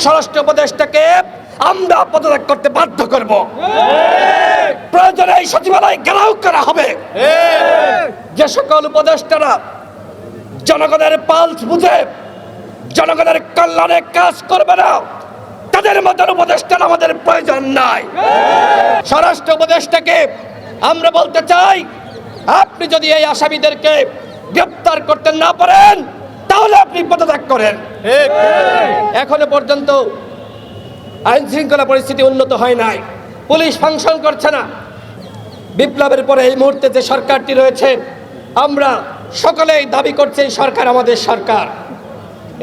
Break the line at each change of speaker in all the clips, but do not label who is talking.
স্বরাষ্ট্র উপদেষ্টাকে আমরা পদত্যাগ করতে বাধ্য করব। প্রয়োজনে এই সচিবালয় ঘেরাও করা হবে। যে সকল উপদেষ্টারা জনগণের পালস বুঝে জনগণের কল্যাণে কাজ করবে না, তাদের মতন উপদেষ্টার আমাদের প্রয়োজন নাই। স্বরাষ্ট্র উপদেষ্টাকে আমরা বলতে চাই, আপনি যদি এই আসামিদেরকে গ্রেফতার করতে না পারেন তাহলে আপনি পদত্যাগ করেন। এখনো পর্যন্ত আইন শৃঙ্খলা পরিস্থিতি উন্নত হয় নাই, পুলিশ ফাংশন করছে না। বিপ্লবের পরে এই মুহূর্তে যে সরকারটি রয়েছে, আমরা সকলেই দাবি করছি এই সরকার আমাদের সরকার,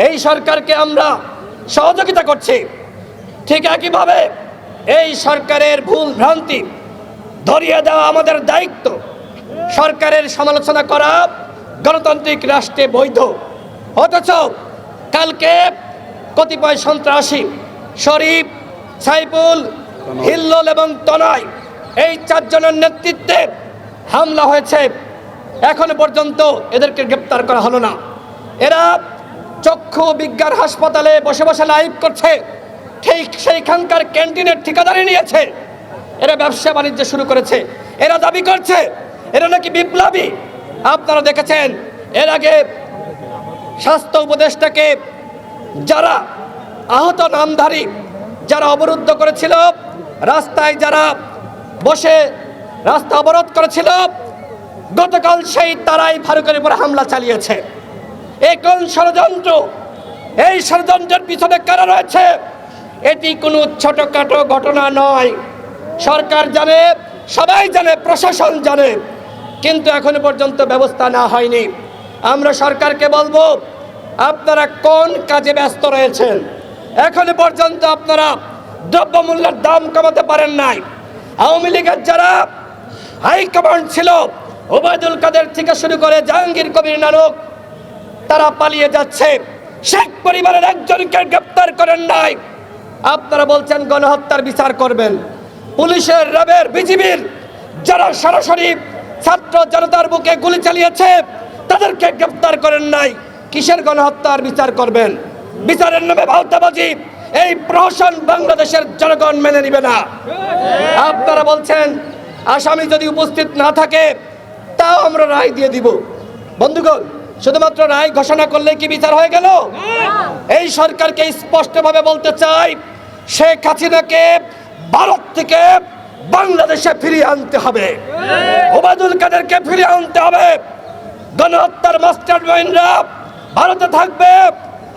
এই সরকারকে আমরা সহযোগিতা করছি। ঠিক একইভাবে এই সরকারের ভুল ভ্রান্তি ধরিয়ে দেওয়া আমাদের দায়িত্ব। সরকারের সমালোচনা করা গণতান্ত্রিক রাষ্ট্রে বৈধ, অথচ কালকে কতিপয় সন্ত্রাসী শরীফ, সাইফুল, হিল্লোল এবং তনয় এই চারজনের নেতৃত্বে হামলা হয়েছে। এখনো পর্যন্ত এদেরকে গ্রেপ্তার করা হলো না। এরা চক্ষু বিজ্ঞান হাসপাতালে বসে বসে লাইভ করছে, ঠিক সেইখানকার ক্যান্টিনের ঠিকাদারি নিয়েছে। এরা ব্যবসা বাণিজ্য শুরু করেছে। এরা দাবি করছে এরা নাকি বিপ্লবী। আপনারা দেখেছেন এর আগে স্বাস্থ্য উপদেষ্টাকে যারা আহত নামধারী যারা অবরুদ্ধ করেছিল, রাস্তায় যারা বসে রাস্তা অবরোধ করেছিল, গতকাল সেই তারাই ফারুকের উপর হামলা চালিয়েছে। এই কোন ষড়যন্ত্র? এই ষড়যন্ত্রের পিছনে কারা রয়েছে? এটি কোনো ছোটখাটো ঘটনা নয়। সরকার জানে, সবাই জানে, প্রশাসন জানে, কিন্তু এখনো পর্যন্ত ব্যবস্থা না হয়নি। আমরা সরকারকে বলবো, আপনারা কোন কাজে ব্যস্ত রয়েছেন? এখনো পর্যন্ত আপনারা দ্রব্যমূল্যের দাম কমাতে পারেন নাই। আওয়ামী লীগের যারা হাইকমান্ড ছিল, ওবায়দুল কাদের থেকে শুরু করে জাহাঙ্গীর কবির নানক, তারা পালিয়ে যাচ্ছে। শেখ পরিবারের একজনকে গ্রেপ্তার করেন নাই। আপনারা বলছেন গণহত্যার বিচার করবেন। পুলিশের, র্যাবের, বিজিবির যারা সরাসরি ছাত্র জনতার বুকে গুলি চালিয়েছে তাদেরকে গ্রেপ্তার করেন নাই। কিসের গণহত্যার বিচার করবেন? বিচারের নামে ভাওতাবাজি এই প্রহসন বাংলাদেশের জনগণ মেনে নিবে না। আপনারা বলছেন আসামি যদি উপস্থিত না থাকে তাও আমরা রায় দিয়ে দিব। বন্ধুগণ, শুধুমাত্র রায় ঘোষণা করলে কি বিচার হয়ে গেল? এই সরকারকে স্পষ্টভাবে বলতে চাই, শেখ হাসিনাকে ভারত থেকে বাংলাদেশে ফিরিয়ে আনতে হবে, ওবায়দুল কাদেরকে ফিরিয়ে আনতে হবে। গণহত্যার মাস্টারমাইন্ডরা ভারতে থাকবে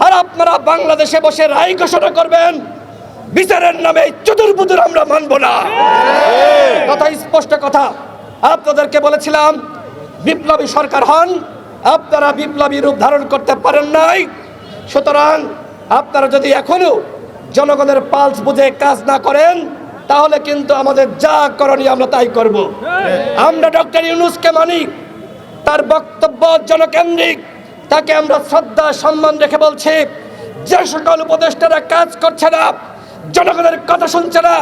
আর আপনারা বাংলাদেশে বসে রায় ঘোষণা করবেন। বিচারের নামে চতুর্বুদুর আমরা মানব না। কথা স্পষ্ট কথা। আপনাদেরকে বলেছিলাম বিপ্লবী সরকার হন, আপনারা বিপ্লবী রূপ ধারণ করতে পারেন নাই। সুতরাং আপনারা যদি এখনো জনগণের পালস বুঝে কাজ না করেন তাহলে কিন্তু আমাদের যা করণীয় আমরা তাই করব। আমরা ডক্টর ইউনূসকে মানি, তার বক্তব্য জনকেন্দ্রিক, তাকে আমরা শ্রদ্ধা সম্মান রেখে বলছি, যে সকল উপদেষ্টারা কাজ করছে না, জনগণের কথা শুনছে না,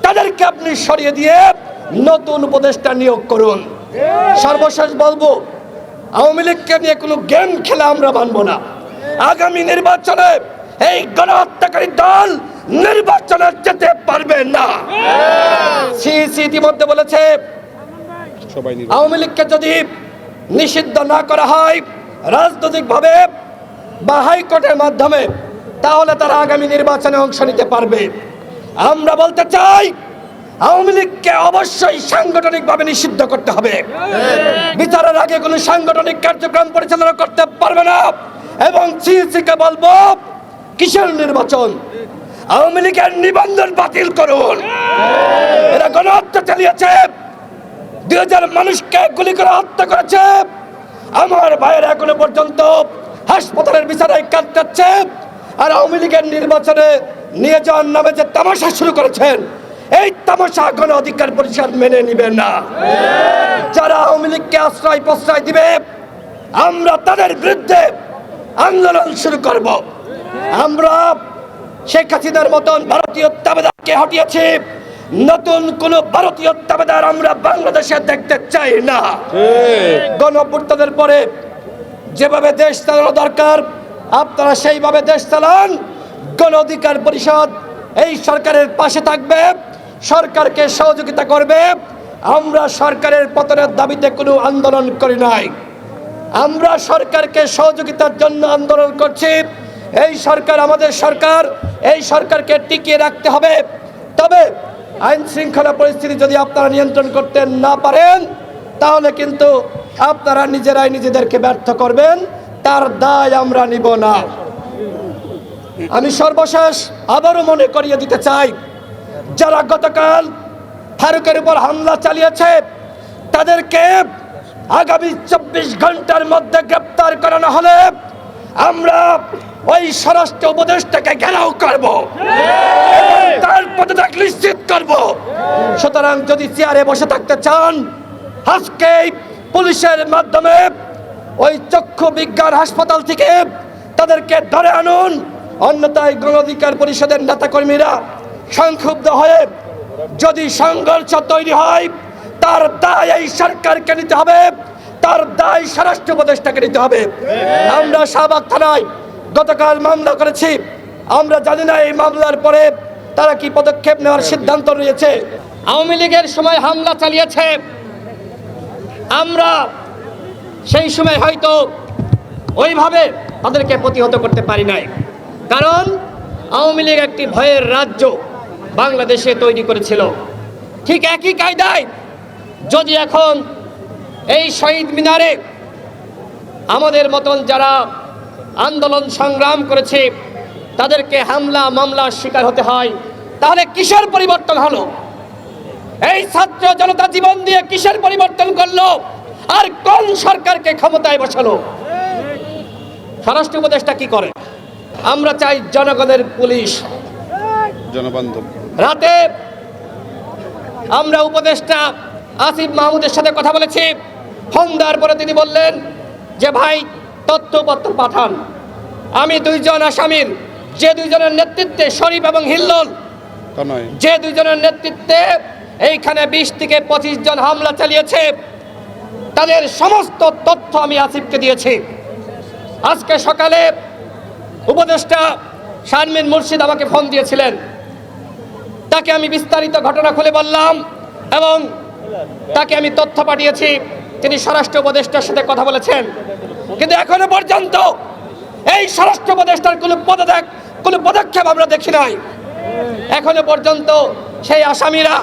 তাদেরকে আপনি সরিয়ে দিয়ে নতুন উপদেষ্টা নিয়োগ করুন। সর্বশেষ বলবো, আওয়ামী লীগকে নিয়ে কোনো গেম খেলা আমরা মানব না। আগামী নির্বাচনে এই গণহত্যাকারী দল নির্বাচনে যেতে পারবে না। সিইসি ইতিমধ্যে বলেছে আওয়ামী লীগকে যদি নিষিদ্ধ না করা হয় রাজনৈতিকভাবে বা হাইকোর্টের মাধ্যমে, তাহলে তারা আগামী নির্বাচনে অংশ নিতে পারবে। আমরা বলতে চাই আওয়ামী লীগকে অবশ্যই সাংগঠনিকভাবে নিষিদ্ধ করতে হবে। বিচারের আগে কোনো সাংগঠনিক কার্যক্রম পরিচালনা করতে পারবে না। এবং সিইসিকে বলবো, কিসের নির্বাচন? আওয়ামী লীগের নিবন্ধন বাতিল করুন। এরা গণহত্যা চালিয়েছে, 2000 মানুষকে গুলি করে হত্যা করেছে। আমার ভাইয়েরা এখনো পর্যন্ত হাসপাতালের বিচারে কাটাচ্ছে। আর আওয়ামী লীগের নির্বাচনে নিয়ে যাওয়ার নামে যে তামাশা শুরু করেছেন, এই তামাশা গণ অধিকার পরিষদ মেনে নিবে না। যারা আওয়ামী লীগকে আশ্রয় প্রশ্রয় দিবে, আমরা তাদের বিরুদ্ধে আন্দোলন শুরু করব। আমরা শেখ হাসিনার মতন ভারতীয় তাবেদারকে হটিয়েছি, নতুন কোন ভারতীয় তাবেদার আমরা বাংলাদেশে দেখতে চাই না। গণঅভ্যুত্থানের পরে যেভাবে দেশ চালানো দরকার আপনারা সেইভাবে দেশ চালান। গণ অধিকার পরিষদ এই সরকারের পাশে থাকবে, সরকারকে সহযোগিতা করবে। আমরা সরকারের পতনের দাবিতে কোনো আন্দোলন করি নাই, আমরা সরকারকে সহযোগিতার জন্য আন্দোলন করছি। এই সরকার আমাদের সরকার, এই সরকারকে টিকিয়ে রাখতে হবে। তবে আইন শৃঙ্খলা পরিস্থিতি যদি আপনারা নিয়ন্ত্রণ করতে না পারেন, তাহলে কিন্তু আপনারা নিজেরাই নিজেদেরকে ব্যর্থ করবেন, তার দায় আমরা নিব না। আমি সর্বশেষ আবারও মনে করিয়ে দিতে চাই, যারা গতকাল ফারুকের উপর হামলা চালিয়েছে তাদেরকে আগামী 24 ঘন্টার মধ্যে গ্রেপ্তার করানো হলে আমরা ওই স্বরাষ্ট্র উপদেষ্টাকে ঘেরাও করব, তার পদত্যাগ নিশ্চিত করব। সুতরাং যদি চেয়ারে বসে থাকতে চান, আজকে পুলিশের মাধ্যমে ওই চক্ষু বিজ্ঞান হাসপাতাল থেকে তাদেরকে ধরে আনুন। অন্যথায় গণ অধিকার পরিষদের নেতাকর্মীরা সংক্ষুব্ধ হয়ে যদি সংঘর্ষ তৈরি হয়, তার দায় এই সরকারকে নিতে হবে, তার দায় স্বরাষ্ট্র উপদেষ্টাকে নিতে হবে। আমরা শাহবাগ থানায় গতকাল মামলা করেছি, আমরা জানি না এই মামলার পরে তারা কি পদক্ষেপ নেওয়ার সিদ্ধান্ত নিয়েছে। আওয়ামী লীগের সময় হামলা চালিয়েছে, আমরা সেই সময় হয়তো ওইভাবে তাদেরকে প্রতিহত করতে পারি নাই, কারণ আওয়ামী লীগ একটি ভয়ের রাজ্য বাংলাদেশে তৈরি করেছিল। ঠিক একই কায়দায় যদি এখন এই শহীদ মিনারে আমাদের মতন যারা আন্দোলন সংগ্রাম করেছে তাদেরকে হামলা মামলার শিকার হতে হয়, তাহলে কিসের পরিবর্তন হলো? এই ছাত্র জনতা জীবন দিয়ে কিসের পরিবর্তন করলো? আর কোন সরকারকে ক্ষমতায় বসালো? স্বরাষ্ট্র উপদেষ্টা কি করে? আমরা চাই জনগণের পুলিশ,
জনবান্ধব।
রাতে আমরা উপদেষ্টা আসিফ মাহমুদের সাথে কথা বলেছি, ফোন দেওয়ার পরে তিনি বললেন যে ভাই তথ্যপত্র পাঠান। আমি দুইজন আসামির, যে দুইজনের নেতৃত্বে শরীফ এবং হিল্লোল, যে দুইজনের নেতৃত্বে এইখানে 20 থেকে 25 জন হামলা চালিয়েছে, তাদের সমস্ত তথ্য আমি আসিফকে দিয়েছি। আজকে সকালে উপদেষ্টা শারমিন মুর্শিদ আমাকে ফোন দিয়েছিলেন, তাকে আমি বিস্তারিত ঘটনা খুলে বললাম এবং তাকে আমি তথ্য পাঠিয়েছি। তিনি স্বরাষ্ট্র উপদেষ্টার সাথে কথা বলেছেন, কিন্তু এখনো পর্যন্ত এই স্বরাষ্ট্র উপদেষ্টার কোনো পদক্ষেপ আমরা দেখি নাই। এখনো পর্যন্ত সেই আসামিরা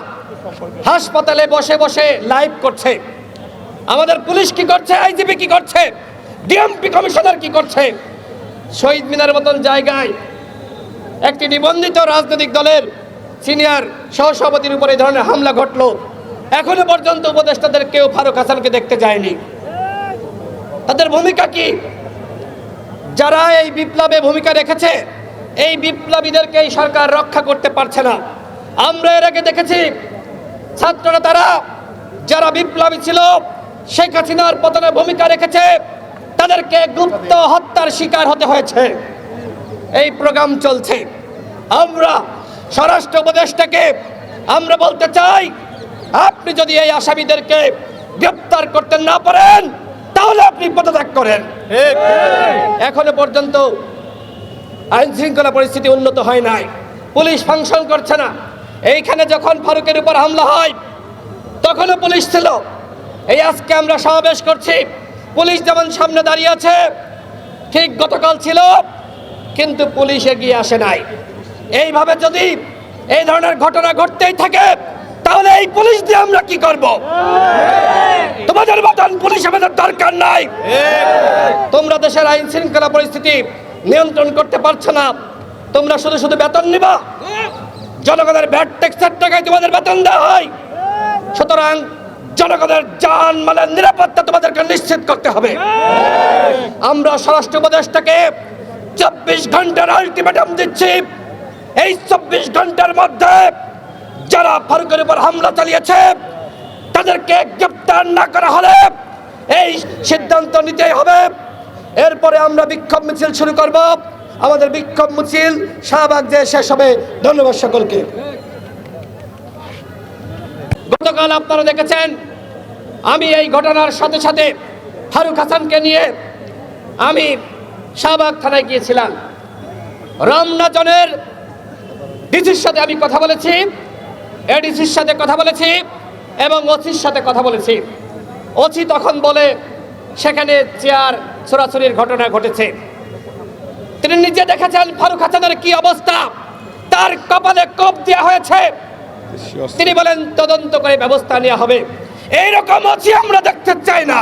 হাসপাতালে বসে বসে লাইভ করছে। আমাদের পুলিশ কি করছে, আইজিপি কি করছে, ডিএমপি কমিশনার কি করছে? শহীদ মিনারের মতন জায়গায় একটি নিবন্ধিত রাজনৈতিক দলের সিনিয়র সহসভাপতির উপর এই ধরনের হামলা ঘটলো। এখনো পর্যন্ত উপদেষ্টাদের কেউ ফারুক হাসানকে দেখতে যায়নি। তাদের ভূমিকা কি? যারা এই বিপ্লবে ভূমিকা রেখেছে, এই বিপ্লবীদেরকে এই সরকার রক্ষা করতে পারছে না। আমরা এর আগে দেখেছি ছাত্ররা, তারা যারা বিপ্লবী ছিল, শেখ হাসিনার পতনে ভূমিকা রেখেছে, তাদেরকে গুপ্ত হত্যার শিকার হতে হয়েছে। এই প্রোগ্রাম চলছে। আমরা স্বরাষ্ট্র উপদেষ্টাকে আমরা বলতে চাই, আপনি যদি এই আসামিদেরকে গ্রেপ্তার করতে না পারেন, তাহলে আপনি পদত্যাগ করেন। এখনো পর্যন্ত আইন শৃঙ্খলা পরিস্থিতি উন্নত হয় নাই, পুলিশ ফাংশন করছে না। এইখানে যখন ফারুকের উপর হামলা হয় তখনও পুলিশ ছিল। এই আজকে আমরা সমাবেশ করছি, পুলিশ যেমন সামনে দাঁড়িয়ে আছে, ঠিক গতকাল ছিল, কিন্তু পুলিশ এগিয়ে আসে নাই। এইভাবে যদি এই ধরনের ঘটনা ঘটতেই থাকে, তাহলে এই পুলিশ দিয়ে আমরা কি করব? তোমাদের মতন পুলিশ আমাদের দরকার নাই। তোমরা দেশের আইন শৃঙ্খলা পরিস্থিতি নিয়ন্ত্রণ করতে পারছো না, তোমরা শুধু শুধু বেতন নিবা। জনগণের ভ্যাট ট্যাক্সের টাকায় তোমাদের বেতন দেওয়া হয়। সুতরাং জনগণের জানমালের নিরাপত্তা তোমাদেরকে নিশ্চিত করতে হবে। আমরা স্বরাষ্ট্র উপদেষ্টাকে 24 ঘন্টার আলটিমেটাম দিচ্ছি। এই 24 ঘন্টার মধ্যে যারা ফারুকের উপর হামলা চালিয়েছে তাদেরকে গ্রেপ্তার না করা হলে এই সিদ্ধান্ত নিতেই হবে। এরপরে আমরা বিক্ষোভ মিছিল শুরু করব। আমাদের বিক্ষোভ মিছিল শাহবাগ যে শেষ হবে। ধন্যবাদ সকলকে। গতকাল আপনারা দেখেছেন, আমি এই ঘটনার সাথে সাথে ফারুক হাসানকে নিয়ে আমি শাহবাগ থানায় গিয়েছিলাম। রমনা জোনের ডিসির সাথে আমি কথা বলেছি, এডিসির সাথে কথা বলেছি এবং ওসির সাথে কথা বলেছি। ওসি তখন বলে সেখানে চেয়ার ছোড়াছুড়ির ঘটনা ঘটেছে। তিনি নিজে দেখেছেন ফারুক হাসানের কি অবস্থা, তার কপালে কোপ দেওয়া হয়েছে। তিনি বলেন তদন্ত করে ব্যবস্থা নেওয়া হবে। এইরকম ওসি আমরা দেখতে চাই না।